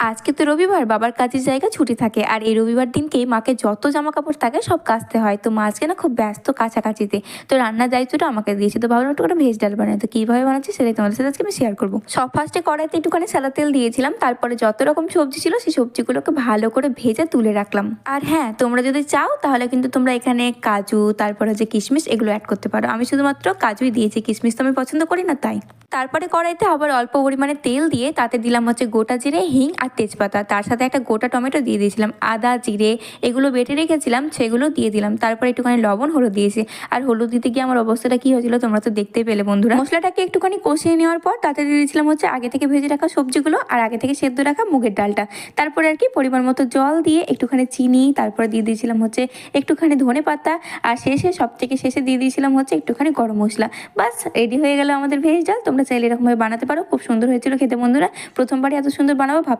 আজকে তো রবিবার, বাবার কাজের জায়গা ছুটি থাকে, আর এই রবিবার দিনকেই মাকে যত জামা কাপড় থাকে সব কাচতে হয়। তো মা আজকে না খুব ব্যস্ত কাছাকাছিতে, তো রান্নার দায়িত্বটা আমাকে দিয়েছে। তো ভাবলাম একটু করে ভেজ ডাল বানাই। তো কীভাবে বানাচ্ছি সেটাই তোমাদের সাথে আজকে আমি শেয়ার করবো। সব ফার্স্টে কড়াইতে একটুখানি সাদা তেল দিয়েছিলাম, তারপরে যত রকম সবজি ছিল সেই সবজিগুলোকে ভালো করে ভেজে তুলে রাখলাম। আর হ্যাঁ, তোমরা যদি চাও তাহলে কিন্তু তোমরা এখানে কাজু, তারপরে হচ্ছে কিশমিশ, এগুলো অ্যাড করতে পারো। আমি শুধুমাত্র কাজুই দিয়েছি, কিশমিশ তো আমি পছন্দ করি না তাই। তারপরে কড়াইতে আবার অল্প পরিমাণে তেল দিয়ে তাতে দিলাম হচ্ছে গোটা জিরে, হিং আর তেজপাতা। তার সাথে একটা গোটা টমেটো দিয়ে দিয়েছিলাম, আদা জিরে এগুলো বেটে রেখেছিলাম সেগুলো দিয়ে দিলাম। তারপরে একটুখানি লবণ, হলুদ দিয়েছি। আর হলুদ দিতে গিয়ে আমার অবস্থাটা কী হয়েছিল তোমরা তো দেখতেই পেলে বন্ধুরা। মশলাটাকে একটুখানি কষিয়ে নেওয়ার পর তাতে দিয়ে দিয়েছিলাম হচ্ছে আগে থেকে ভেজে রাখা সবজিগুলো আর আগে থেকে সেদ্ধ রাখা মুগের ডালটা। তারপরে আর কি পরিমাণ মতো জল দিয়ে একটুখানি চিনি, তারপরে দিয়ে দিয়েছিলাম হচ্ছে একটুখানি ধনে পাতা, আর সব থেকে শেষে দিয়ে দিয়েছিলাম হচ্ছে একটুখানি গরম মশলা। বাস রেডি হয়ে গেল আমাদের ভেজ ডাল। তোমরা চাইলে এরকমভাবে বানাতে পারো, খুব সুন্দর হয়েছিল খেতে বন্ধুরা। প্রথমবারই এত সুন্দর বানাবো